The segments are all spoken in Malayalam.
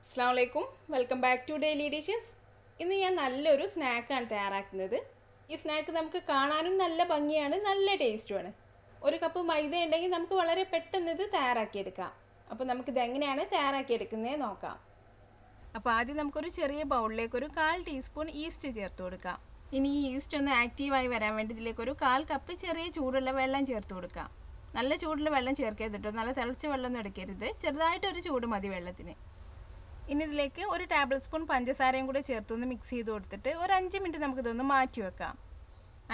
അസ്സലാമു welcome back to daily dishes. ഇന്ന് ഞാൻ നല്ലൊരു സ്നാക്കാണ് തയ്യാറാക്കുന്നത്. ഈ സ്നാക്ക് നമുക്ക് കാണാനും നല്ല ഭംഗിയാണ്, നല്ല ടേസ്റ്റുമാണ്. ഒരു കപ്പ് മൈദ ഉണ്ടെങ്കിൽ നമുക്ക് വളരെ പെട്ടെന്ന് ഇത് തയ്യാറാക്കിയെടുക്കാം. അപ്പോൾ നമുക്കിത് എങ്ങനെയാണ് തയ്യാറാക്കിയെടുക്കുന്നത് നോക്കാം. അപ്പോൾ ആദ്യം നമുക്കൊരു ചെറിയ ബൗളിലേക്ക് ഒരു 1/4 ടീസ്പൂൺ ഈസ്റ്റ് ചേർത്ത് കൊടുക്കാം. ഇനി ഈ ഈസ്റ്റ് ഒന്ന് ആക്റ്റീവായി വരാൻ വേണ്ടി ഇതിലേക്ക് ഒരു 1/4 കപ്പ് ചെറിയ ചൂടുള്ള വെള്ളം ചേർത്ത് കൊടുക്കാം. നല്ല ചൂടുള്ള വെള്ളം ചേർക്കരുത് കേട്ടോ, നല്ല തിളച്ച വെള്ളമൊന്നും എടുക്കരുത്, ചെറുതായിട്ടൊരു ചൂട് മതി വെള്ളത്തിന്. ഇനി ഇതിലേക്ക് ഒരു ടേബിൾ സ്പൂൺ പഞ്ചസാരയും കൂടെ ചേർത്തൊന്ന് മിക്സ് ചെയ്ത് കൊടുത്തിട്ട് ഒരു 5 മിനിറ്റ് നമുക്കിതൊന്ന് മാറ്റി വെക്കാം.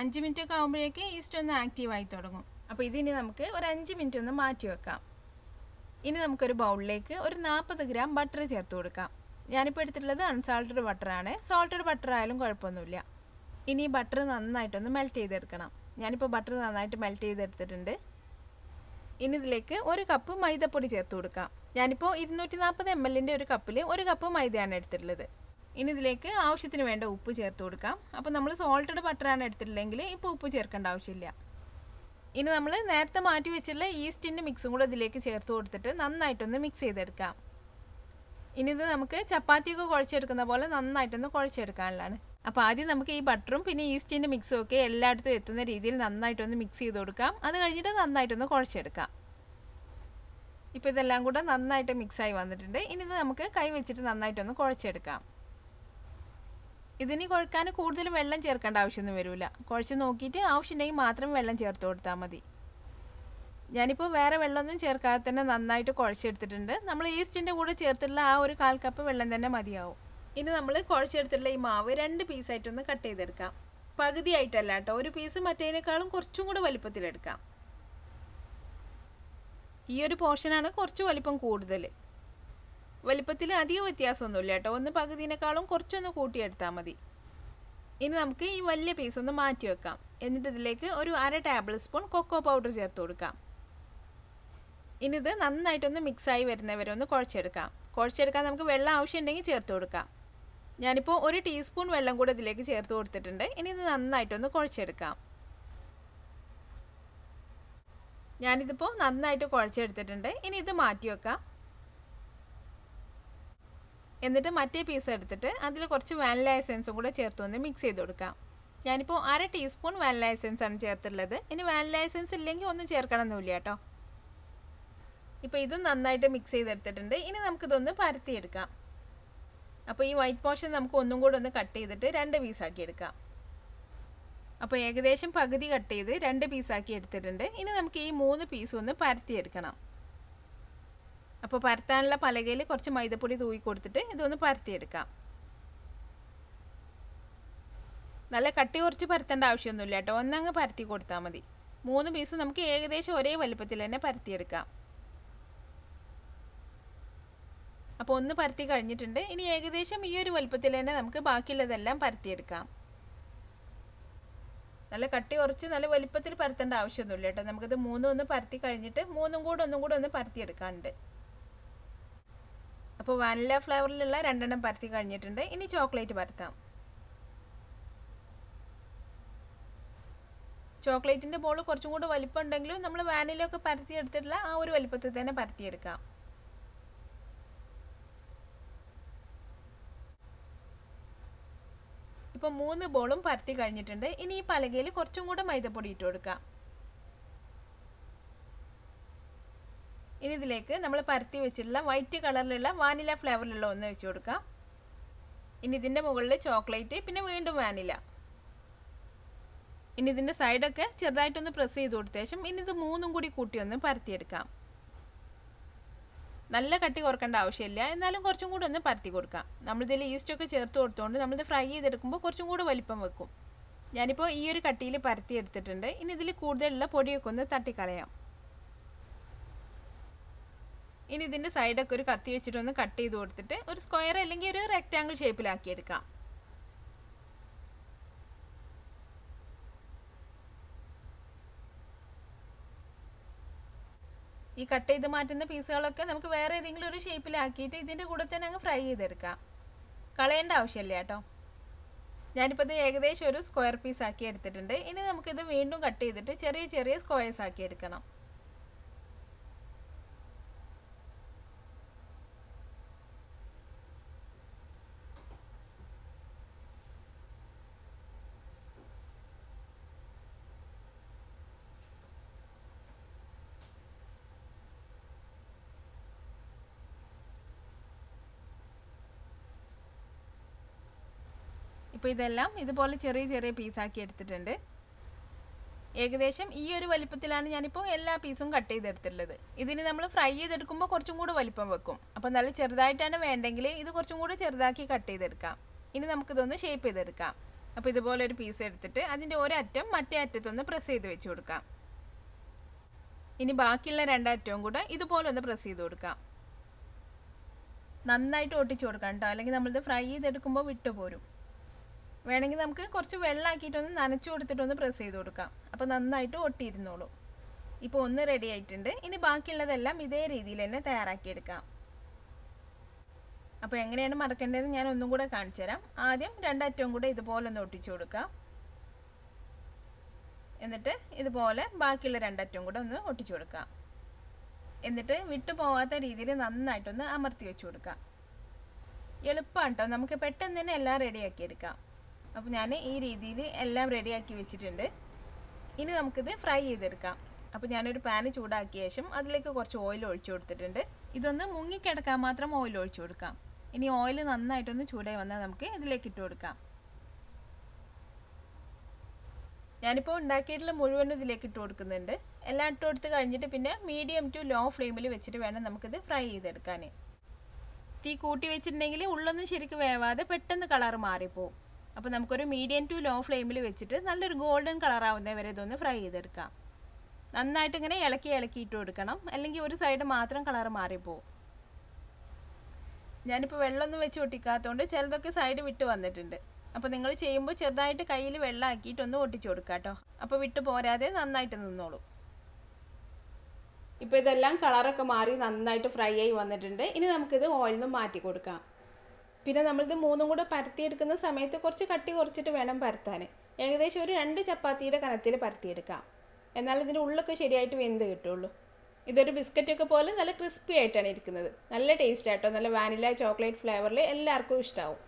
5 മിനിറ്റ് ഒക്കെ ആകുമ്പോഴേക്ക് ഈസ്റ്റ് ഒന്ന് ആക്റ്റീവായി തുടങ്ങും. അപ്പോൾ ഇതിനി നമുക്ക് ഒരു 5 മിനിറ്റ് ഒന്ന് മാറ്റി വെക്കാം. ഇനി നമുക്കൊരു ബൗളിലേക്ക് ഒരു 40 ഗ്രാം ബട്ടർ ചേർത്ത് കൊടുക്കാം. ഞാനിപ്പോൾ എടുത്തിട്ടുള്ളത് അൺസാൾട്ടഡ് ബട്ടറാണ്, സോൾട്ടഡ് ബട്ടർ ആയാലും കുഴപ്പമൊന്നുമില്ല. ഇനി ഈ ബട്ടർ നന്നായിട്ടൊന്ന് മെൽറ്റ് ചെയ്തെടുക്കണം. ഞാനിപ്പോൾ ബട്ടർ നന്നായിട്ട് മെൽറ്റ് ചെയ്തെടുത്തിട്ടുണ്ട്. ഇനി ഇതിലേക്ക് ഒരു കപ്പ് മൈദപ്പൊടി ചേർത്ത് കൊടുക്കാം. ഞാനിപ്പോൾ 240 ml ഒരു കപ്പിൽ ഒരു കപ്പ് മൈദയാണ് എടുത്തിട്ടുള്ളത്. ഇനി ഇതിലേക്ക് ആവശ്യത്തിന് വേണ്ട ഉപ്പ് ചേർത്ത് കൊടുക്കാം. അപ്പോൾ നമ്മൾ സോൾട്ടഡ് ബട്ടറാണ് എടുത്തിട്ടുള്ളതെങ്കിൽ ഇപ്പോൾ ഉപ്പ് ചേർക്കേണ്ട ആവശ്യമില്ല. ഇനി നമ്മൾ നേരത്തെ മാറ്റി വെച്ചിട്ടുള്ള ഈസ്റ്റിൻ്റെ മിക്സും കൂടെ ഇതിലേക്ക് ചേർത്ത് കൊടുത്തിട്ട് നന്നായിട്ടൊന്ന് മിക്സ് ചെയ്തെടുക്കാം. ഇനി ഇത് നമുക്ക് ചപ്പാത്തിയൊക്കെ കുഴച്ചെടുക്കുന്ന പോലെ നന്നായിട്ടൊന്ന് കുഴച്ചെടുക്കാനുള്ളതാണ്. അപ്പോൾ ആദ്യം നമുക്ക് ഈ ബട്ടറും പിന്നെ ഈസ്റ്റിൻ്റെ മിക്സും ഒക്കെ എല്ലായിടത്തും എത്തുന്ന രീതിയിൽ നന്നായിട്ടൊന്ന് മിക്സ് ചെയ്ത് കൊടുക്കാം. അത് കഴിഞ്ഞിട്ട് നന്നായിട്ടൊന്ന് കുഴച്ചെടുക്കാം. ഇപ്പോൾ ഇതെല്ലാം കൂടെ നന്നായിട്ട് മിക്സായി വന്നിട്ടുണ്ട്. ഇനി ഇത് നമുക്ക് കൈ വെച്ചിട്ട് നന്നായിട്ടൊന്ന് കുഴച്ചെടുക്കാം. ഇതിന് കുഴക്കാൻ കൂടുതൽ വെള്ളം ചേർക്കേണ്ട ആവശ്യമൊന്നും വരില്ല. കുഴച്ച് നോക്കിയിട്ട് ആവശ്യമുണ്ടെങ്കിൽ മാത്രം വെള്ളം ചേർത്ത് കൊടുത്താൽ മതി. ഞാനിപ്പോൾ വേറെ വെള്ളമൊന്നും ചേർക്കാതെ തന്നെ നന്നായിട്ട് കുഴച്ചെടുത്തിട്ടുണ്ട്. നമ്മൾ ഈസ്റ്റിൻ്റെ കൂടെ ചേർത്തുള്ള ആ ഒരു 1/4 കപ്പ് വെള്ളം തന്നെ മതിയാവും. ഇനി നമ്മൾ കുഴച്ചെടുത്തിട്ടുള്ള ഈ മാവ് 2 പീസായിട്ടൊന്ന് കട്ട് ചെയ്തെടുക്കാം. പകുതിയായിട്ടല്ല കേട്ടോ, ഒരു പീസ് മറ്റേതിനേക്കാളും കുറച്ചും കൂടെ വലിപ്പത്തിലെടുക്കാം. ഈ ഒരു പോർഷനാണ് കുറച്ച് വലിപ്പം കൂടുതൽ. വലിപ്പത്തിൽ അധികം വ്യത്യാസമൊന്നുമില്ല കേട്ടോ, ഒന്ന് പകുതിനേക്കാളും കുറച്ചൊന്ന് കൂട്ടിയെടുത്താൽ മതി. ഇനി നമുക്ക് ഈ വലിയ പീസ് ഒന്ന് മാറ്റി വെക്കാം. എന്നിട്ട് ഇതിലേക്ക് ഒരു 1/2 ടേബിൾ സ്പൂൺ കൊക്കോ പൗഡർ ചേർത്ത് കൊടുക്കാം. ഇനി ഇത് നന്നായിട്ടൊന്ന് മിക്സായി വരുന്നവരെ ഒന്ന് കുഴച്ചെടുക്കാം. കുഴച്ചെടുക്കാൻ നമുക്ക് വെള്ളം ആവശ്യമുണ്ടെങ്കിൽ ചേർത്ത് കൊടുക്കാം. ഞാനിപ്പോൾ 1 ടീസ്പൂൺ വെള്ളം കൂടെ ഇതിലേക്ക് ചേർത്ത് കൊടുത്തിട്ടുണ്ട്. ഇനി ഇത് നന്നായിട്ടൊന്ന് കുഴച്ചെടുക്കാം. ഞാനിതിപ്പോൾ നന്നായിട്ട് കുഴച്ചെടുത്തിട്ടുണ്ട്. ഇനി ഇത് മാറ്റി വെക്കാം. എന്നിട്ട് മറ്റേ പീസ് എടുത്തിട്ട് അതിൽ കുറച്ച് വാനില എസൻസും കൂടെ ചേർത്തൊന്ന് മിക്സ് ചെയ്ത് കൊടുക്കാം. ഞാനിപ്പോൾ 1/2 ടീസ്പൂൺ വാനില എസൻസ് ആണ് ചേർത്തുള്ളത്. ഇനി വാനില എസൻസ് ഇല്ലെങ്കിൽ ഒന്നും ചേർക്കണമെന്നില്ല കേട്ടോ. ഇപ്പോൾ ഇതും നന്നായിട്ട് മിക്സ് ചെയ്തെടുത്തിട്ടുണ്ട്. ഇനി നമുക്കിതൊന്ന് പരത്തിയെടുക്കാം. അപ്പോൾ ഈ വൈറ്റ് പോർഷൻ നമുക്ക് ഒന്നും കൂടെ ഒന്ന് കട്ട് ചെയ്തിട്ട് 2 പീസാക്കി എടുക്കാം. അപ്പോൾ ഏകദേശം പകുതി കട്ട് ചെയ്ത് 2 പീസാക്കി എടുത്തിട്ടുണ്ട്. ഇനി നമുക്ക് ഈ 3 പീസും ഒന്ന് പരത്തിയെടുക്കണം. അപ്പോൾ പരത്താനുള്ള പലകയിൽ കുറച്ച് മൈദപ്പൊടി തൂക്കി കൊടുത്തിട്ട് ഇതൊന്ന് പരത്തിയെടുക്കാം. നല്ല കട്ടി കുറച്ച് പരത്തേണ്ട ആവശ്യമൊന്നുമില്ല കേട്ടോ, ഒന്നങ്ങ് പരത്തി കൊടുത്താൽ മതി. 3 പീസ് നമുക്ക് ഏകദേശം ഒരേ വലുപ്പത്തിൽ തന്നെ പരത്തിയെടുക്കാം. അപ്പോൾ ഒന്ന് പരത്തി കഴിഞ്ഞിട്ടുണ്ട്. ഇനി ഏകദേശം ഈ ഒരു വലുപ്പത്തിൽ തന്നെ നമുക്ക് ബാക്കിയുള്ളതെല്ലാം പരത്തിയെടുക്കാം. നല്ല കട്ടി കുറച്ച് നല്ല വലുപ്പത്തിൽ പരത്തേണ്ട ആവശ്യമൊന്നുമില്ല കേട്ടോ. നമുക്കിത് 3 ഒന്ന് പരത്തി കഴിഞ്ഞിട്ട് 3 കൂടെ ഒന്ന് പരത്തിയെടുക്കാനുണ്ട്. അപ്പോൾ വാനില ഫ്ലേവറിലുള്ള 2 പരത്തി കഴിഞ്ഞിട്ടുണ്ട്. ഇനി ചോക്ലേറ്റ് പരത്താം. ചോക്ലേറ്റിൻ്റെ ബോൾ കുറച്ചും കൂടെ വലിപ്പം ഉണ്ടെങ്കിലും നമ്മൾ വാനില ഒക്കെ പരത്തിയെടുത്തിട്ടുള്ള ആ ഒരു വലിപ്പത്തിൽ തന്നെ പരത്തിയെടുക്കാം. ഇപ്പോൾ 3 ബോളും പരത്തി കഴിഞ്ഞിട്ടുണ്ട്. ഇനി ഈ പലകയിൽ കുറച്ചും കൂടെ മൈദപ്പൊടി ഇട്ട് കൊടുക്കാം. ഇനി ഇതിലേക്ക് നമ്മൾ പരത്തി വെച്ചിട്ടുള്ള വൈറ്റ് കളറിലുള്ള വാനില ഫ്ലേവറിലുള്ള ഒന്ന് വെച്ച് കൊടുക്കാം. ഇനി ഇതിൻ്റെ മുകളിൽ ചോക്ലേറ്റ്, പിന്നെ വീണ്ടും വാനില. ഇനി ഇതിൻ്റെ സൈഡൊക്കെ ചെറുതായിട്ടൊന്ന് പ്രസ് ചെയ്ത് കൊടുത്ത ശേഷം ഇനി ഇത് 3 കൂടി കൂട്ടി ഒന്ന് പരത്തിയെടുക്കാം. നല്ല കട്ടി കുറക്കേണ്ട ആവശ്യമില്ല, എന്നാലും കുറച്ചും കൂടെ ഒന്ന് പരത്തി കൊടുക്കാം. നമ്മളിതിൽ ഈസ്റ്റൊക്കെ ചേർത്ത് കൊടുത്തുകൊണ്ട് നമ്മളിത് ഫ്രൈ ചെയ്തെടുക്കുമ്പോൾ കുറച്ചും കൂടെ വലിപ്പം വെക്കും. ഞാനിപ്പോൾ ഈ ഒരു കട്ടിയിൽ പരത്തി എടുത്തിട്ടുണ്ട്. ഇനി ഇതിൽ കൂടുതലുള്ള പൊടിയൊക്കെ ഒന്ന് തട്ടിക്കളയാം. ഇനി ഇതിൻ്റെ സൈഡൊക്കെ ഒരു കത്തി വെച്ചിട്ടൊന്ന് കട്ട് ചെയ്ത് കൊടുത്തിട്ട് ഒരു സ്ക്വയർ അല്ലെങ്കിൽ ഒരു റെക്റ്റാങ്കിൾ ഷേപ്പിലാക്കിയെടുക്കാം. ഈ കട്ട് ചെയ്ത് മാറ്റുന്ന പീസുകളൊക്കെ നമുക്ക് വേറെ ഏതെങ്കിലും ഒരു ഷേപ്പിലാക്കിയിട്ട് ഇതിൻ്റെ കൂടെ തന്നെ അങ്ങ് ഫ്രൈ ചെയ്തെടുക്കാം. കളയേണ്ട ആവശ്യമില്ല കേട്ടോ. ഞാനിപ്പോൾ ഇത് ഏകദേശം ഒരു സ്ക്വയർ പീസ് ആക്കി എടുത്തിട്ടുണ്ട്. ഇനി നമുക്കിത് വീണ്ടും കട്ട് ചെയ്തിട്ട് ചെറിയ ചെറിയ സ്ക്വയർസ് ആക്കി എടുക്കണം. അപ്പോൾ ഇതെല്ലാം ഇതുപോലെ ചെറിയ ചെറിയ പീസാക്കി എടുത്തിട്ടുണ്ട്. ഏകദേശം ഈ ഒരു വലിപ്പത്തിലാണ് ഞാനിപ്പോൾ എല്ലാ പീസും കട്ട് ചെയ്തെടുത്തിട്ടുള്ളത്. ഇതിന് നമ്മൾ ഫ്രൈ ചെയ്തെടുക്കുമ്പോൾ കുറച്ചും കൂടി വലിപ്പം വെക്കും. അപ്പോൾ നല്ല ചെറുതായിട്ടാണ് വേണ്ടെങ്കിൽ ഇത് കുറച്ചും കൂടി ചെറുതാക്കി കട്ട് ചെയ്തെടുക്കാം. ഇനി നമുക്കിതൊന്ന് ഷേപ്പ് ചെയ്തെടുക്കാം. അപ്പോൾ ഇതുപോലെ ഒരു പീസ് എടുത്തിട്ട് അതിൻ്റെ ഒരറ്റം മറ്റേ അറ്റത്തൊന്ന് പ്രസ് ചെയ്ത് വെച്ച് കൊടുക്കാം. ഇനി ബാക്കിയുള്ള രണ്ടറ്റവും കൂടെ ഇതുപോലെ ഒന്ന് പ്രസ് ചെയ്ത് കൊടുക്കാം. നന്നായിട്ട് ഒട്ടിച്ചു കൊടുക്കാം കേട്ടോ, അല്ലെങ്കിൽ നമ്മളിത് ഫ്രൈ ചെയ്തെടുക്കുമ്പോൾ വിട്ടുപോരും. വേണമെങ്കിൽ നമുക്ക് കുറച്ച് വെള്ളമാക്കിയിട്ടൊന്ന് നനച്ചു കൊടുത്തിട്ടൊന്ന് പ്രസ് ചെയ്ത് കൊടുക്കാം. അപ്പോൾ നന്നായിട്ട് ഒട്ടിയിരുന്നോളൂ. ഇപ്പോൾ ഒന്ന് റെഡി ആയിട്ടുണ്ട്. ഇനി ബാക്കിയുള്ളതെല്ലാം ഇതേ രീതിയിൽ തന്നെ തയ്യാറാക്കിയെടുക്കാം. അപ്പോൾ എങ്ങനെയാണ് മടക്കേണ്ടതെന്ന് ഞാൻ ഒന്നും കൂടെ കാണിച്ചു തരാം. ആദ്യം രണ്ടറ്റവും കൂടെ ഇതുപോലെ ഒന്ന് ഒട്ടിച്ചു കൊടുക്കാം. എന്നിട്ട് ഇതുപോലെ ബാക്കിയുള്ള രണ്ടറ്റവും കൂടെ ഒന്ന് ഒട്ടിച്ചു കൊടുക്കാം. എന്നിട്ട് വിട്ടു പോവാത്ത രീതിയിൽ നന്നായിട്ടൊന്ന് അമർത്തി വെച്ച് കൊടുക്കാം. എളുപ്പമാണ് കേട്ടോ, നമുക്ക് പെട്ടെന്ന് തന്നെ എല്ലാം റെഡിയാക്കി എടുക്കാം. അപ്പോൾ ഞാൻ ഈ രീതിയിൽ എല്ലാം റെഡിയാക്കി വെച്ചിട്ടുണ്ട്. ഇനി നമുക്കിത് ഫ്രൈ ചെയ്തെടുക്കാം. അപ്പോൾ ഞാനൊരു പാന് ചൂടാക്കിയ ശേഷം അതിലേക്ക് കുറച്ച് ഓയിൽ ഒഴിച്ചു കൊടുത്തിട്ടുണ്ട്. ഇതൊന്ന് മുങ്ങിക്കിടക്കാൻ മാത്രം ഓയിൽ ഒഴിച്ചു കൊടുക്കാം. ഇനി ഓയിൽ നന്നായിട്ടൊന്ന് ചൂടായി വന്നാൽ നമുക്ക് ഇതിലേക്ക് ഇട്ട് കൊടുക്കാം. ഞാനിപ്പോൾ ഉണ്ടാക്കിയിട്ടുള്ള മുഴുവനും ഇതിലേക്ക് ഇട്ട് കൊടുക്കുന്നുണ്ട്. എല്ലാം ഇട്ട് കൊടുത്ത് കഴിഞ്ഞിട്ട് പിന്നെ മീഡിയം ടു ലോ ഫ്ലെയിമിൽ വെച്ചിട്ട് വേണം നമുക്കിത് ഫ്രൈ ചെയ്തെടുക്കാൻ. തീ കൂട്ടി വെച്ചിട്ടുണ്ടെങ്കിൽ ഉള്ളൊന്നും ശരിക്കും വേവാതെ പെട്ടെന്ന് കളർ മാറിപ്പോവും. അപ്പോൾ നമുക്കൊരു മീഡിയം ടു ലോ ഫ്ലെയിമിൽ വെച്ചിട്ട് നല്ലൊരു ഗോൾഡൻ കളറാവുന്നത് വരെ ഇതൊന്ന് ഫ്രൈ ചെയ്തെടുക്കാം. നന്നായിട്ട് ഇങ്ങനെ ഇളക്കി ഇട്ട് കൊടുക്കണം, അല്ലെങ്കിൽ ഒരു സൈഡ് മാത്രം കളർ മാറിപ്പോവും. ഞാനിപ്പോൾ വെള്ളമൊന്നും വെച്ച് ഒട്ടിക്കാത്തതുകൊണ്ട് ചിലതൊക്കെ സൈഡ് വിട്ട് വന്നിട്ടുണ്ട്. അപ്പോൾ നിങ്ങൾ ചെയ്യുമ്പോൾ ചെറുതായിട്ട് കയ്യിൽ വെള്ളമാക്കിയിട്ടൊന്ന് ഒട്ടിച്ചു കൊടുക്കുക കേട്ടോ. അപ്പോൾ വിട്ട് പോരാതെ നന്നായിട്ട് നിന്നോളൂ. ഇപ്പോൾ ഇതെല്ലാം കളറൊക്കെ മാറി നന്നായിട്ട് ഫ്രൈ ആയി വന്നിട്ടുണ്ട്. ഇനി നമുക്കിത് ഓയിലിൽ നിന്ന് മാറ്റി കൊടുക്കാം. പിന്നെ നമ്മളിത് മൂന്നും കൂടെ പരത്തിയെടുക്കുന്ന സമയത്ത് കുറച്ച് കട്ടി കുറച്ചിട്ട് വേണം പരത്താൻ. ഏകദേശം ഒരു 2 ചപ്പാത്തിയുടെ കനത്തിൽ പരത്തിയെടുക്കാം. എന്നാൽ ഇതിൻ്റെ ഉള്ളൊക്കെ ശരിയായിട്ട് വെന്ത് കിട്ടുള്ളൂ. ഇതൊരു ബിസ്ക്കറ്റൊക്കെ പോലെ നല്ല ക്രിസ്പി ആയിട്ടാണ് ഇരിക്കുന്നത്. നല്ല ടേസ്റ്റ് ആട്ടോ, നല്ല വാനില ചോക്ലേറ്റ് ഫ്ലേവറിൽ എല്ലാവർക്കും ഇഷ്ടമാവും.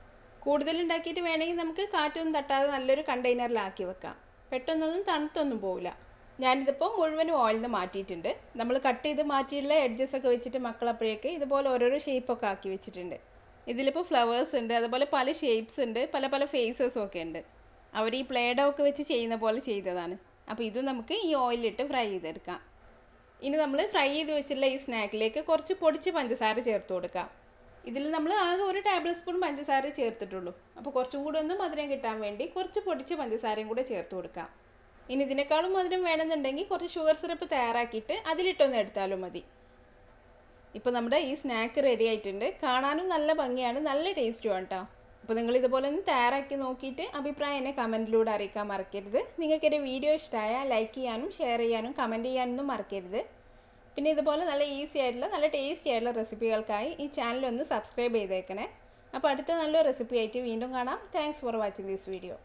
കൂടുതലുണ്ടാക്കിയിട്ട് വേണമെങ്കിൽ നമുക്ക് കാറ്റൊന്നും തട്ടാതെ നല്ലൊരു കണ്ടെയ്നറിലാക്കി വെക്കാം. പെട്ടെന്നൊന്നും തണുത്തൊന്നും പോവില്ല. ഞാനിതിപ്പോൾ മുഴുവനും ഓയിലിൽ നിന്ന് മാറ്റിയിട്ടുണ്ട്. നമ്മൾ കട്ട് ചെയ്ത് മാറ്റിയിട്ടുള്ള എഡ്ജസൊക്കെ വെച്ചിട്ട് മക്കളപ്പോഴേക്ക് ഇതുപോലെ ഓരോരോ ഷേപ്പൊക്കെ ആക്കി വെച്ചിട്ടുണ്ട്. ഇതിലിപ്പോൾ ഫ്ലവേഴ്സ് ഉണ്ട്, അതുപോലെ പല ഷേപ്സ് ഉണ്ട്, പല പല ഫേസസും ഒക്കെ ഉണ്ട്. അവർ ഈ പ്ലേഡോ ഒക്കെ വെച്ച് ചെയ്യുന്ന പോലെ ചെയ്തതാണ്. അപ്പോൾ ഇത് നമുക്ക് ഈ ഓയിലിട്ട് ഫ്രൈ ചെയ്തെടുക്കാം. ഇനി നമ്മൾ ഫ്രൈ ചെയ്ത് വെച്ചിട്ടുള്ള ഈ സ്നാക്കിലേക്ക് കുറച്ച് പൊടിച്ച് പഞ്ചസാര ചേർത്ത് കൊടുക്കാം. ഇതിൽ നമ്മൾ ആകെ 1 ടേബിൾ സ്പൂൺ പഞ്ചസാര ചേർത്തിട്ടുള്ളൂ. അപ്പോൾ കുറച്ചും കൂടെ ഒന്ന് മധുരം കിട്ടാൻ വേണ്ടി കുറച്ച് പൊടിച്ച് പഞ്ചസാരയും കൂടെ ചേർത്ത് കൊടുക്കാം. ഇനി ഇതിനേക്കാളും മധുരം വേണമെന്നുണ്ടെങ്കിൽ കുറച്ച് ഷുഗർ സിറപ്പ് തയ്യാറാക്കിയിട്ട് അതിലിട്ടൊന്ന് എടുത്താലും മതി. ഇപ്പോൾ നമ്മുടെ ഈ സ്നാക്ക് റെഡി ആയിട്ടുണ്ട്. കാണാനും നല്ല ഭംഗിയാണ്, നല്ല ടേസ്റ്റുമാണ് കേട്ടോ. അപ്പോൾ നിങ്ങൾ ഇതുപോലെ ഒന്ന് തയ്യാറാക്കി നോക്കിയിട്ട് അഭിപ്രായം എന്നെ കമൻറ്റിലൂടെ അറിയിക്കാൻ മറക്കരുത്. നിങ്ങൾക്ക് എൻ്റെ വീഡിയോ ഇഷ്ടമായാൽ ലൈക്ക് ചെയ്യാനും ഷെയർ ചെയ്യാനും കമൻറ്റ് ചെയ്യാനൊന്നും മറക്കരുത്. പിന്നെ ഇതുപോലെ നല്ല ഈസി ആയിട്ടുള്ള നല്ല ടേസ്റ്റി ആയിട്ടുള്ള റെസിപ്പികൾക്കായി ഈ ചാനൽ ഒന്ന് സബ്സ്ക്രൈബ് ചെയ്തേക്കണേ. അപ്പോൾ അടുത്ത നല്ലൊരു റെസിപ്പി ആയിട്ട് വീണ്ടും കാണാം. Thanks for watching this video.